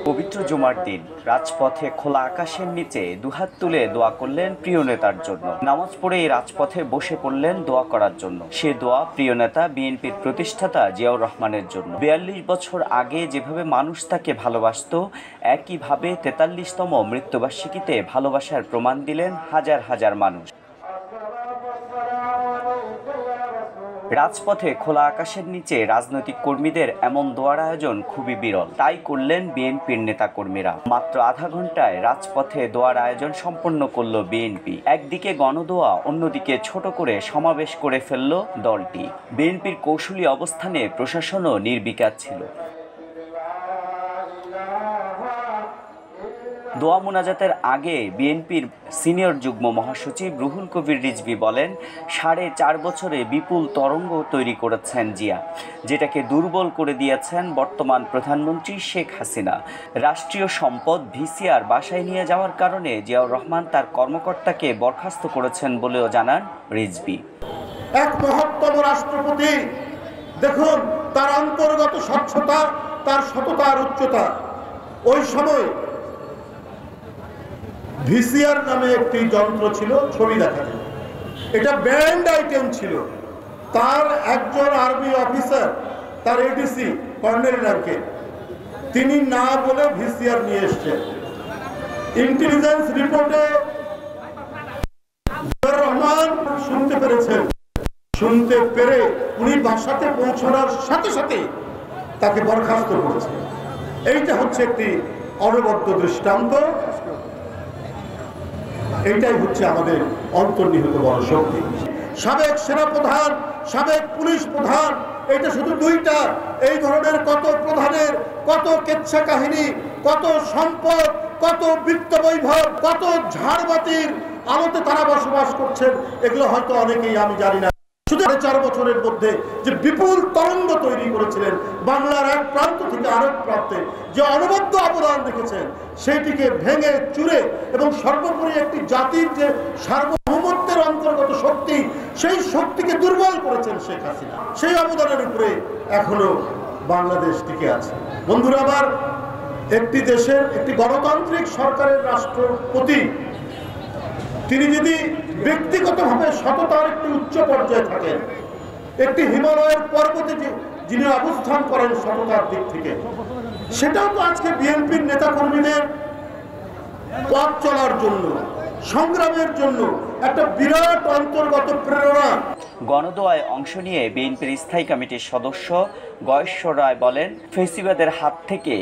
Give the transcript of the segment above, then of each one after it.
পবিত্র জুমার দিন রাজপথে খোলা আকাশের নিচে দুহাত তুলে দোয়া করলেন প্রিয় নেতার জন্য। নামাজ পড়ে রাজপথে বসে পড়লেন দোয়া করার জন্য। সে দোয়া প্রিয় নেতা বিএনপির প্রতিষ্ঠাতা জিয়াউর রহমানের জন্য। ৪২ বছর আগে যেভাবে মানুষ তাকে ভালোবাসত, একইভাবে ৪৩তম মৃত্যুবার্ষিকীতে ভালোবাসার প্রমাণ দিলেন হাজার হাজার মানুষ। রাজপথে খোলা আকাশের নিচে রাজনৈতিক কর্মীদের এমন দোয়ার আয়োজন খুবই বিরল। তাই করলেন বিএনপির নেতাকর্মীরা। মাত্র আধা ঘন্টায় রাজপথে দোয়ার আয়োজন সম্পন্ন করল বিএনপি। একদিকে গণদোয়া, অন্যদিকে ছোট করে সমাবেশ করে ফেলল দলটি। বিএনপির কৌশলী অবস্থানে প্রশাসনও নির্বিকার ছিল। দোয়া মোনাজাতের আগে বিএনপির সিনিয়র যুগ্ম মহাসচিব রুহুল কবির রিজভী বলেন, ৪.৫ বছরে বিপুল তরঙ্গ তৈরি করেছেন জিয়া, যেটাকে দুর্বল করে দিয়েছেন বর্তমান প্রধানমন্ত্রী শেখ হাসিনা। রাষ্ট্রীয় সম্পদ ভিসিআর বাসায় নিয়ে যাওয়ার কারণে জিয়াউর রহমান তার কর্মকর্তাকে বরখাস্ত করেছেন বলেও জানান রিজভী। এক মহত্তম রাষ্ট্রপতি, দেখুন তার অন্তর্গত স্বচ্ছতা, তার সততার উচ্চতা। ওই সময় ভিসিআর নামে একটি যন্ত্র ছিল, ছবি দেখা যায়, এটা ব্যান্ড আইটেম ছিল। তার একজন আর্মি অফিসার, তার এডিসি কর্নেল র্যাঙ্কে, তিনি না বলে ভিসিআর নিয়ে এসছেন। ইন্টেলিজেন্স রিপোর্টে রহমান শুনতে পেরেছেন। শুনতে পেরে উনি বাসাতে পৌঁছানোর সাথে সাথে তাকে বরখাস্ত করেছে। এইটা হচ্ছে একটি অনবদ্য দৃষ্টান্ত। এইটাই হচ্ছে আমাদের অন্তর্নিহিত বড় শক্তি। সাবেক সেনাপ্রধান, সাবেক পুলিশ প্রধান, এটা শুধু দুইটা। এই ধরনের কত প্রধানের কত কেচ্ছা কাহিনী, কত সম্পদ, কত বৃত্ত বৈভব, কত ঝাড়বাতির আলোতে তারা বসবাস করছেন, এগুলো হয়তো অনেকেই আমি জানি না। শুধু ৪ বছরের মধ্যে যে বিপুল তরঙ্গ তৈরি করেছিলেন, বাংলার এক প্রান্ত থেকে আরেক প্রান্তে যে অনবদ্য অবদান রেখেছেন, সেইটিকে ভেঙে চুরে এবং সর্বোপরি একটি জাতির যে সার্বভৌমত্বের অন্তর্গত শক্তি, সেই শক্তিকে দুর্বল করেছেন শেখ হাসিনা। সেই অবদানের উপরে এখনো বাংলাদেশ টিকে আছে। বন্ধুরা আমার, একটি দেশের একটি গণতান্ত্রিক সরকারের রাষ্ট্রপতি, তিনি যদি ব্যক্তিগতভাবে সততার একটি উচ্চ পর্যায়ে থাকেন, একটি হিমালয়ের পর্বতে যিনি অবস্থান করেন সততার দিক থেকে, সেটাও তো আজকে বিএনপির নেতাকর্মীদের পথ চলার জন্য, সংগ্রামের জন্য একটা বিরাট অন্তর্গত প্রেরণা। গণদোয়ায় অংশ নিয়ে বিএনপির স্থায়ী কমিটির সদস্য গয়েশ্বর রায় বলেন, ফেসিবাদের হাত থেকে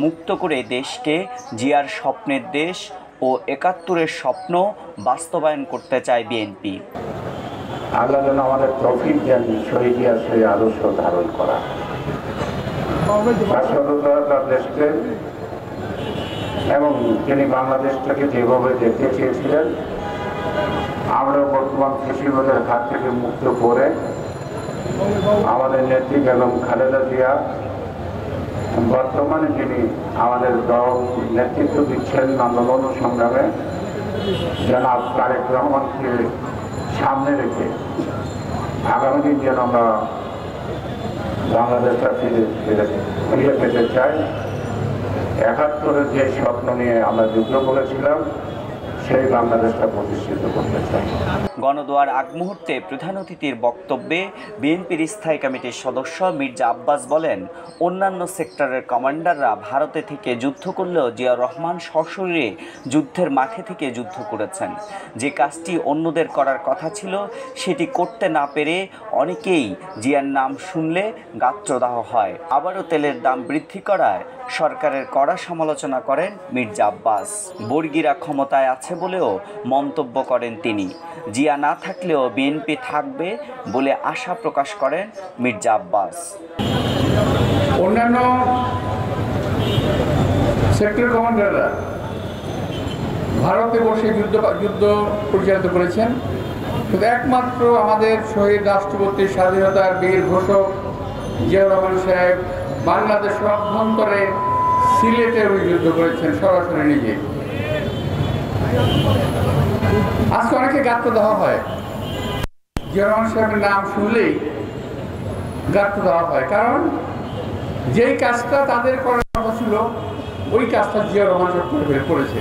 মুক্ত করে দেশকে জিয়ার স্বপ্নের দেশ ও ৭১-এর স্বপ্ন বাস্তবায়ন করতে চায় বিএনপি। আল্লাহ যেন আমাদের তৌফিক দেন শহীদ সেই আদর্শ ধারণ করা। দেশকে এবং তিনি বাংলাদেশটাকে যেভাবে দেখতে চেয়েছিলেন, আমরা বর্তমান ফেসিবাদের হাত থেকে মুক্ত করে আমাদের নেত্রী বেগম খালেদা জিয়া, বর্তমানে যিনি আমাদের দল নেতৃত্ব দিচ্ছেন আন্দোলন সংগ্রামে, জনাব তারেক রহমানকে সামনে রেখে আগামী দিন যেন আমরা বাংলাদেশটা ফিরে পেতে চাই। ৭১-এর যে স্বপ্ন নিয়ে আমরা যুদ্ধ করেছিলাম, সেই বাংলাদেশটা প্রতিষ্ঠিত করতে চাই। গণদোয়ার আগ মুহূর্তে প্রধান অতিথির বক্তব্যে বিএনপির স্থায়ী কমিটির সদস্য মির্জা আব্বাস বলেন, অন্যান্য সেক্টরের কমান্ডাররা ভারতে থেকে যুদ্ধ করলেও জিয়াউর রহমান সশরীরে যুদ্ধের মাঠে থেকে যুদ্ধ করেছেন। যে কাজটি অন্যদের করার কথা ছিল, সেটি করতে না পেরে অনেকেই জিয়ার নাম শুনলে গাত্রদাহ হয়। আবারও তেলের দাম বৃদ্ধি করায় সরকারের কড়া সমালোচনা করেন মির্জা আব্বাস। বর্গীরা ক্ষমতায় আছে বলেও মন্তব্য করেন তিনি। জিয়া না থাকলেও বিএনপি থাকবে বলে আশা প্রকাশ করেন মির্জা আব্বাস। অন্যান্য সেক্টর কমান্ডাররা ভারতে বসে যুদ্ধ পরিচালিত করেছেন, কিন্তু একমাত্র আমাদের শহীদ রাষ্ট্রপতি, স্বাধীনতার বীর ঘোষক জিয়াউর রহমান সাহেব বাংলাদেশের অভ্যন্তরে সিলেটে যুদ্ধ করেছেন সরাসরি নিজে। আজকে অনেকে গাত্র দেওয়া হয়, জিয়াউর রহমান সাহেবের নাম শুনলেই গাত্র দেওয়া হয়, কারণ যেই কাজটা তাদের করার কথা ছিল ওই কাজটা জিয়াউর রহমান সাহেব করেছে।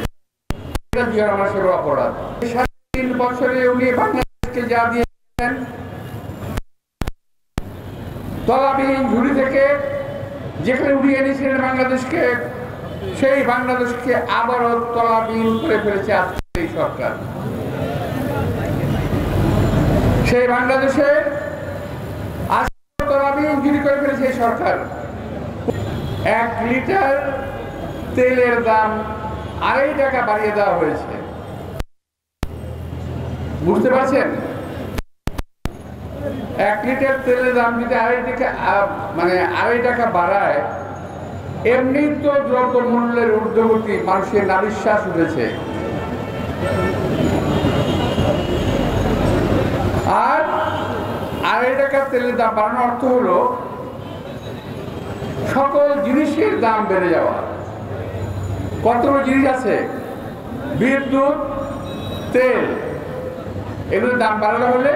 এটা জিয়াউর রহমান সাহেবের অপরাধ। 3.5 বছরে উনি বাংলাদেশকে যা দিয়েছেন, তলাবিহীন ঝুড়ি থেকে যেখানে উঠিয়ে এনেছিলেন বাংলাদেশকে, সেই বাংলাদেশকে আবারও তলাবিহীন করে ফেলেছে আজকে এই সরকার। সেই বাংলাদেশে তলাবিহীন ঝুড়ি করে ফেলেছে এই সরকার। 1 লিটার তেলের দাম 2.5 টাকা বাড়িয়ে দেওয়া হয়েছে। বুঝতে পারছেন? 1 লিটার তেলের দাম যদি 2.5 টাকা বাড়ায়, এমনি তো দ্রব্য মূল্যের ঊর্ধ্বগতি, মানুষের নাবিশ্বাস উঠেছে। আর 2.5 টাকা তেলের দাম বাড়ানোর অর্থ হলো সকল জিনিসের দাম বেড়ে যাওয়া। কতগুলো জিনিস আছে, বিদ্যুৎ, তেল, এগুলোর দাম বাড়ানো হলে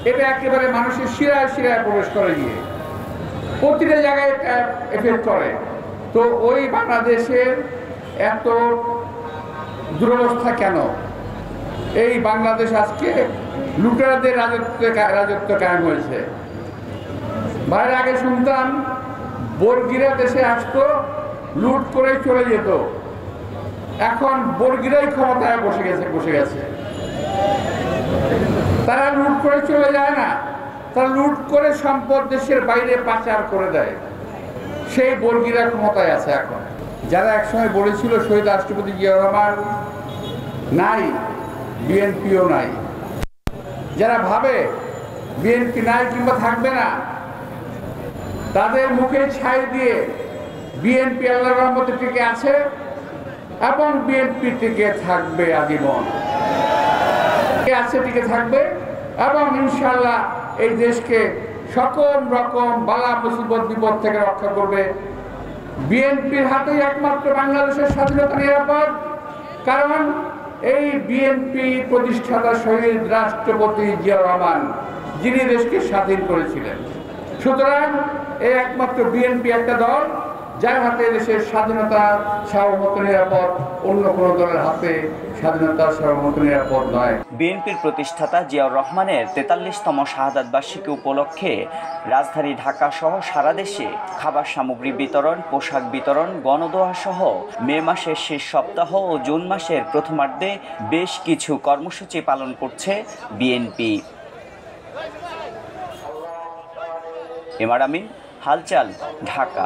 এটা একেবারে মানুষের শিরায় শিরায় প্রবেশ করে গিয়ে প্রতিটা জায়গায় এটা এফেক্ট করে। তো ওই বাংলাদেশের এত দুরবস্থা কেন? এই বাংলাদেশ আজকে লুটেরাদের রাজত্ব কায়েম হয়েছে। বাইরে আগে শুনতাম বর্গিরা দেশে আসতো, লুট করে চলে যেত। এখন বর্গিরাই ক্ষমতায় বসে গেছে। তারা লুট করে চলে যায় না, তারা লুট করে সম্পদ দেশের বাইরে পাচার করে দেয়। সেই বর্গিরা ক্ষমতায় আছে এখন। যারা একসময় বলেছিল শহীদ রাষ্ট্রপতি জিয়াউর রহমান নাই, বিএনপিও নাই, যারা ভাবে বিএনপি নাই কিংবা থাকবে না, তাদের মুখে ছাই দিয়ে বিএনপি আল্লাহর রহমতে টিকে আছে এবং বিএনপি টিকে থাকবে আজীবন। টিকে থাকবে এবং ইনশাআল্লাহ এই দেশকে সকল রকম বালা মুসিবত বিপদ থেকে রক্ষা করবে। বিএনপির হাতেই একমাত্র বাংলাদেশের স্বাধীনতা নিরাপদ, কারণ এই বিএনপি প্রতিষ্ঠাতা শহীদ রাষ্ট্রপতি জিয়াউর রহমান, যিনি দেশকে স্বাধীন করেছিলেন। সুতরাং এই একমাত্র বিএনপি একটা দল যার হাতে দেশের স্বাধীনতা সার্বভৌমত্ব নিরাপদ, অন্য কোনো দলের হাতে স্বাধীনতা সার্বভৌমত্ব নিরাপদ নয়। বিএনপির প্রতিষ্ঠাতা জিয়াউর রহমানের 43তম শাহাদাত বার্ষিকী উপলক্ষে রাজধানী ঢাকা সহ সারা দেশে খাবার সামগ্রী বিতরণ, পোশাক বিতরণ, গণদোয়া সহ মে মাসের শেষ সপ্তাহ ও জুন মাসের প্রথমার্ধে বেশ কিছু কর্মসূচি পালন করছে বিএনপি। এমআর আমিন, হালচাল, ঢাকা।